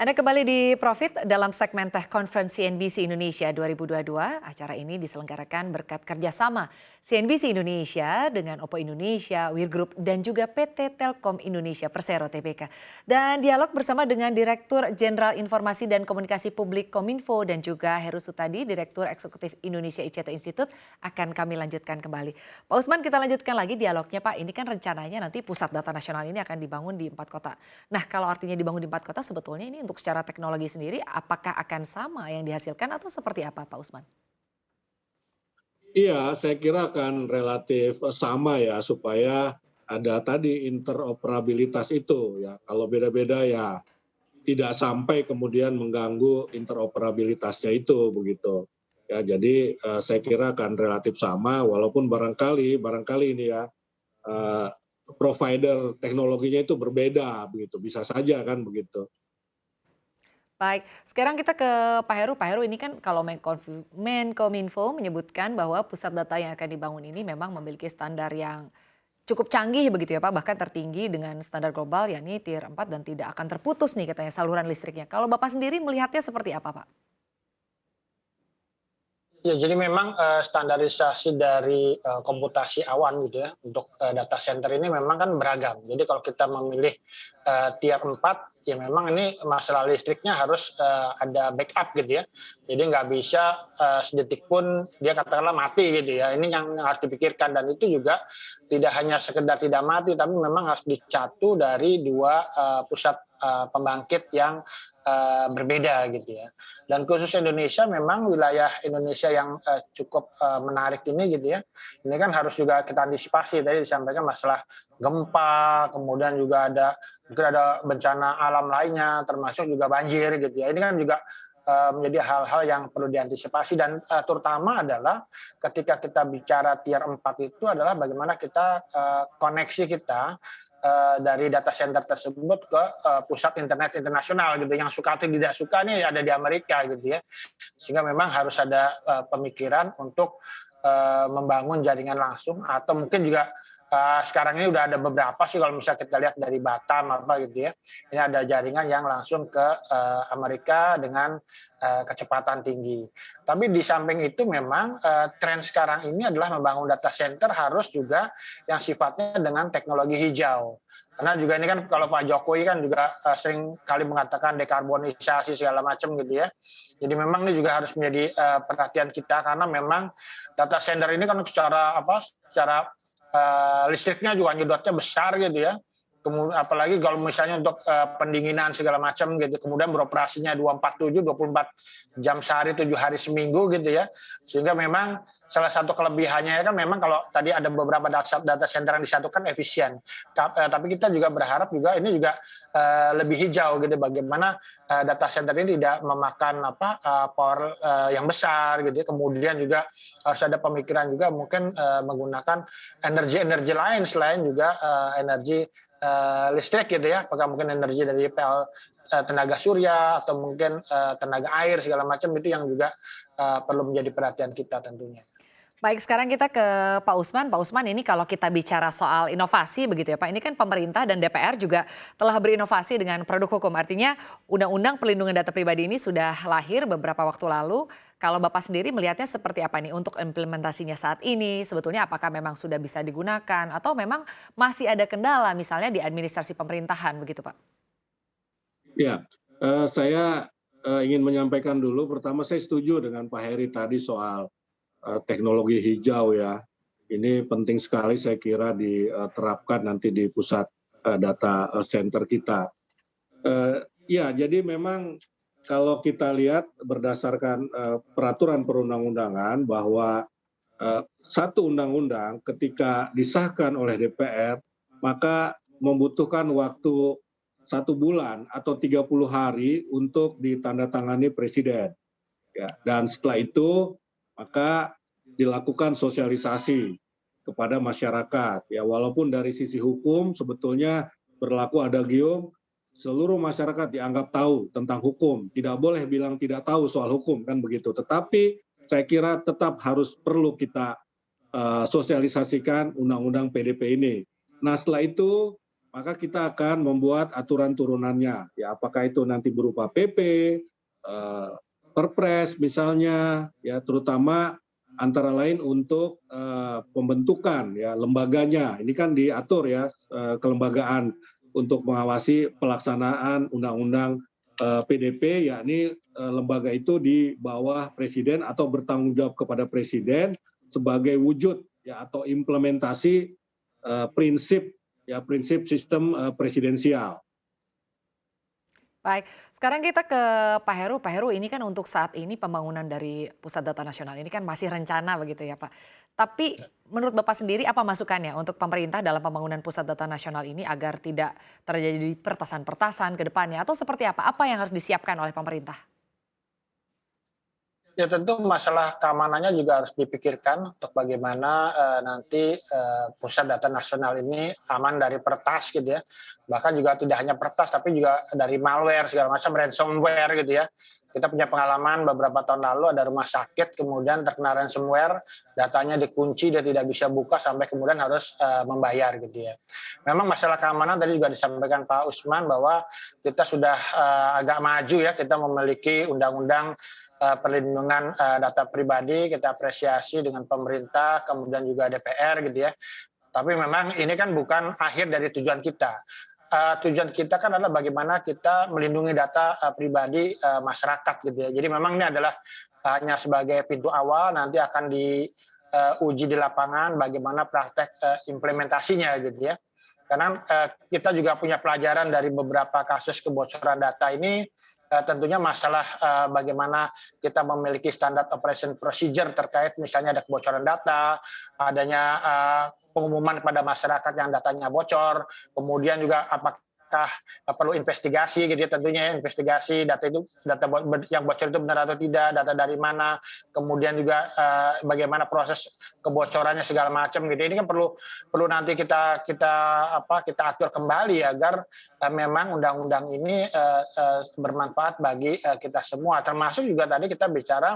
Anda kembali di Profit dalam segmen Tech Conference CNBC Indonesia 2022. Acara ini diselenggarakan berkat kerjasama CNBC Indonesia dengan Oppo Indonesia, Wir Group, dan juga PT Telkom Indonesia Persero Tbk. Dan dialog bersama dengan Direktur Jenderal Informasi dan Komunikasi Publik Kominfo dan juga Heru Sutadi, Direktur Eksekutif Indonesia ICT Institute akan kami lanjutkan kembali. Pak Usman, kita lanjutkan lagi dialognya Pak. Ini kan rencananya nanti pusat data nasional ini akan dibangun di 4 kota. Nah, kalau artinya dibangun di 4 kota sebetulnya ini untuk secara teknologi sendiri apakah akan sama yang dihasilkan atau seperti apa Pak Usman? Iya, saya kira akan relatif sama ya, supaya ada tadi interoperabilitas itu ya. Kalau beda-beda ya tidak sampai kemudian mengganggu interoperabilitasnya itu begitu. Ya, jadi saya kira akan relatif sama, walaupun barangkali ini ya provider teknologinya itu berbeda begitu, bisa saja kan begitu. Baik, sekarang kita ke Pak Heru. Pak Heru, ini kan kalau Menkominfo menyebutkan bahwa pusat data yang akan dibangun ini memang memiliki standar yang cukup canggih begitu ya Pak, bahkan tertinggi dengan standar global yakni Tier 4 dan tidak akan terputus nih katanya saluran listriknya. Kalau Bapak sendiri melihatnya seperti apa Pak? Ya, jadi memang standarisasi dari komputasi awan gitu ya untuk data center ini memang kan beragam. Jadi kalau kita memilih tier 4, ya memang ini masalah listriknya harus ada backup gitu ya. Jadi nggak bisa sedetik pun dia katakanlah mati gitu ya. Ini yang harus dipikirkan, dan itu juga tidak hanya sekedar tidak mati, tapi memang harus dicatu dari dua pusat pembangkit yang berbeda gitu ya. Dan khusus Indonesia, memang wilayah Indonesia yang cukup menarik ini gitu ya. Ini kan harus juga kita antisipasi, tadi disampaikan masalah gempa, kemudian juga mungkin ada bencana alam lainnya, termasuk juga banjir gitu ya. Ini kan juga menjadi hal-hal yang perlu diantisipasi, dan terutama adalah ketika kita bicara tier 4 itu adalah bagaimana kita koneksi kita dari data center tersebut ke pusat internet internasional gitu. Yang suka atau tidak suka ini ada di Amerika gitu ya. Sehingga memang harus ada pemikiran untuk membangun jaringan langsung, atau mungkin juga sekarang ini udah ada beberapa sih kalau misalnya kita lihat dari Batam apa gitu ya. Ini ada jaringan yang langsung ke Amerika dengan kecepatan tinggi. Tapi di samping itu memang tren sekarang ini adalah membangun data center harus juga yang sifatnya dengan teknologi hijau. Karena juga ini kan kalau Pak Jokowi kan juga sering kali mengatakan dekarbonisasi segala macam gitu ya. Jadi memang ini juga harus menjadi perhatian kita, karena memang data center ini kan secara listriknya juga nyedotnya besar gitu ya. Kemudian apalagi kalau misalnya untuk pendinginan segala macam gitu, kemudian beroperasinya 247, 24 jam sehari, 7 hari seminggu gitu ya. Sehingga memang salah satu kelebihannya kan memang kalau tadi ada beberapa data center yang disatukan efisien. Tapi kita juga berharap juga ini juga lebih hijau gitu, bagaimana data center ini tidak memakan power yang besar gitu ya. Kemudian juga harus ada pemikiran juga mungkin menggunakan energi lain selain juga energi listrik gitu ya, apakah mungkin energi dari tenaga surya atau mungkin tenaga air segala macam, itu yang juga perlu menjadi perhatian kita tentunya. Baik, sekarang kita ke Pak Usman. Pak Usman, ini kalau kita bicara soal inovasi begitu ya Pak, ini kan pemerintah dan DPR juga telah berinovasi dengan produk hukum. Artinya Undang-Undang Perlindungan Data Pribadi ini sudah lahir beberapa waktu lalu. Kalau Bapak sendiri melihatnya seperti apa nih untuk implementasinya saat ini? Sebetulnya apakah memang sudah bisa digunakan atau memang masih ada kendala misalnya di administrasi pemerintahan begitu Pak? Ya, saya ingin menyampaikan dulu, pertama saya setuju dengan Pak Heri tadi soal teknologi hijau ya. Ini penting sekali saya kira diterapkan nanti di pusat data center kita. Ya, jadi memang kalau kita lihat berdasarkan peraturan perundang-undangan bahwa satu undang-undang ketika disahkan oleh DPR maka membutuhkan waktu 1 bulan atau 30 hari untuk ditandatangani Presiden. Ya, dan setelah itu maka dilakukan sosialisasi kepada masyarakat. Ya, walaupun dari sisi hukum sebetulnya berlaku adagium seluruh masyarakat dianggap tahu tentang hukum, tidak boleh bilang tidak tahu soal hukum kan begitu. Tetapi saya kira tetap perlu kita sosialisasikan undang-undang PDP ini. Nah, setelah itu maka kita akan membuat aturan turunannya. Ya, apakah itu nanti berupa PP, Perpres misalnya, ya terutama antara lain untuk pembentukan ya lembaganya. Ini kan diatur ya kelembagaan untuk mengawasi pelaksanaan undang-undang PDP, yakni lembaga itu di bawah presiden atau bertanggung jawab kepada presiden sebagai wujud ya atau implementasi prinsip sistem presidensial. Baik, sekarang kita ke Pak Heru. Pak Heru, ini kan untuk saat ini pembangunan dari Pusat Data Nasional ini kan masih rencana begitu ya Pak. Tapi menurut Bapak sendiri apa masukannya untuk pemerintah dalam pembangunan Pusat Data Nasional ini agar tidak terjadi pertasan-pertasan ke depannya atau seperti apa? Apa yang harus disiapkan oleh pemerintah? Ya tentu masalah keamanannya juga harus dipikirkan untuk bagaimana nanti pusat data nasional ini aman dari pertas gitu ya. Bahkan juga tidak hanya pertas tapi juga dari malware segala macam ransomware gitu ya. Kita punya pengalaman beberapa tahun lalu ada rumah sakit kemudian terkena ransomware, datanya dikunci dia tidak bisa buka sampai kemudian harus membayar gitu ya. Memang masalah keamanan tadi juga disampaikan Pak Usman bahwa kita sudah agak maju ya, kita memiliki undang-undang perlindungan data pribadi, kita apresiasi dengan pemerintah, kemudian juga DPR gitu ya. Tapi memang ini kan bukan akhir dari tujuan kita. Tujuan kita kan adalah bagaimana kita melindungi data pribadi masyarakat gitu ya. Jadi memang ini adalah hanya sebagai pintu awal, nanti akan diuji di lapangan bagaimana praktek implementasinya gitu ya. Karena kita juga punya pelajaran dari beberapa kasus kebocoran data ini, tentunya masalah bagaimana kita memiliki standar operation procedure terkait misalnya ada kebocoran data, adanya pengumuman kepada masyarakat yang datanya bocor, kemudian juga apakah perlu investigasi gitu ya, tentunya investigasi data yang bocor itu benar atau tidak, data dari mana, kemudian juga bagaimana proses kebocorannya segala macam gitu. Ini kan perlu nanti kita atur kembali agar memang undang-undang ini bermanfaat bagi kita semua. Termasuk juga tadi kita bicara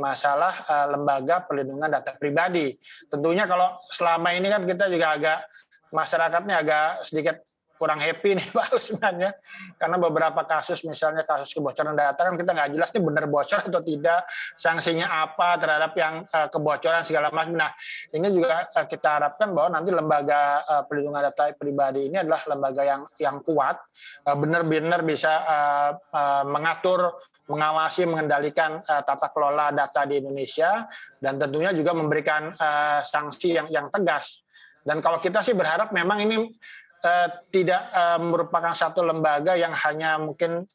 masalah lembaga perlindungan data pribadi. Tentunya kalau selama ini kan kita juga masyarakatnya agak sedikit kurang happy nih Pak Usman ya, karena beberapa kasus misalnya kasus kebocoran data kan kita nggak jelas nih benar bocor atau tidak, sanksinya apa terhadap yang kebocoran segala macam. Nah ini juga kita harapkan bahwa nanti lembaga perlindungan data pribadi ini adalah lembaga yang kuat, benar-benar bisa mengatur, mengawasi, mengendalikan tata kelola data di Indonesia dan tentunya juga memberikan sanksi yang tegas. Dan kalau kita sih berharap memang ini tidak merupakan satu lembaga yang hanya mungkin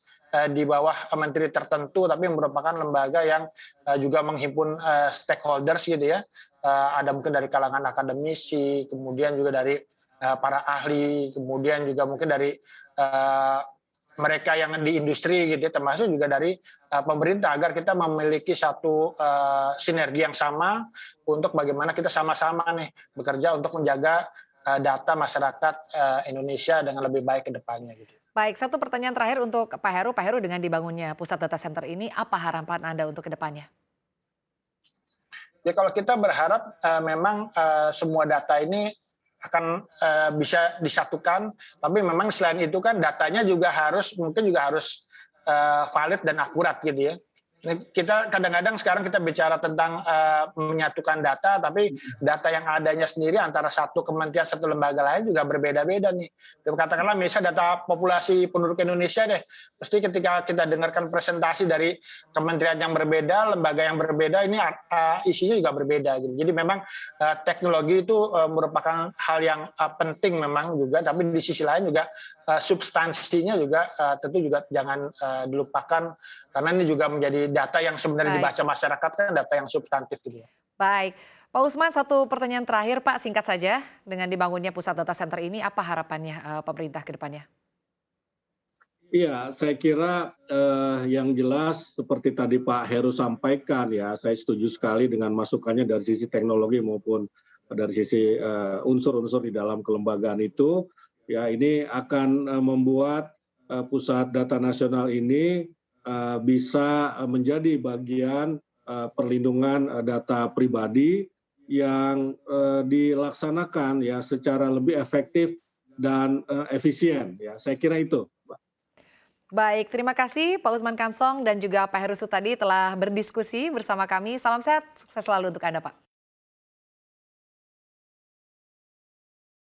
di bawah menteri tertentu, tapi merupakan lembaga yang juga menghimpun stakeholders gitu ya. Ada mungkin dari kalangan akademisi, kemudian juga dari para ahli, kemudian juga mungkin dari mereka yang di industri gitu ya, termasuk juga dari pemerintah agar kita memiliki satu sinergi yang sama untuk bagaimana kita sama-sama nih bekerja untuk menjaga data masyarakat Indonesia dengan lebih baik ke depannya gitu. Baik, satu pertanyaan terakhir untuk Pak Heru. Pak Heru, dengan dibangunnya pusat data center ini, apa harapan Anda untuk ke depannya? Ya kalau kita berharap memang semua data ini akan bisa disatukan, tapi memang selain itu kan datanya juga mungkin juga harus valid dan akurat gitu ya. Kita kadang-kadang sekarang kita bicara tentang menyatukan data, tapi data yang adanya sendiri antara satu kementerian, satu lembaga lain juga berbeda-beda nih. Katakanlah misalnya data populasi penduduk Indonesia deh, pasti ketika kita dengarkan presentasi dari kementerian yang berbeda, lembaga yang berbeda, ini isinya juga berbeda. Gitu. Jadi memang teknologi itu merupakan hal yang penting memang juga, tapi di sisi lain juga substansinya juga tentu juga jangan dilupakan, karena ini juga menjadi data yang sebenarnya dibaca masyarakat kan data yang substantif gitu ya. Baik, Pak Usman, satu pertanyaan terakhir Pak, singkat saja. Dengan dibangunnya pusat data center ini, apa harapannya pemerintah ke depannya? Iya, saya kira yang jelas seperti tadi Pak Heru sampaikan ya, saya setuju sekali dengan masukannya dari sisi teknologi maupun dari sisi unsur-unsur di dalam kelembagaan itu. Ya, ini akan membuat pusat data nasional ini bisa menjadi bagian perlindungan data pribadi yang dilaksanakan ya secara lebih efektif dan efisien. Ya, saya kira itu. Baik, terima kasih Pak Usman Kansong dan juga Pak Heru Sutadi telah berdiskusi bersama kami. Salam sehat, sukses selalu untuk Anda Pak.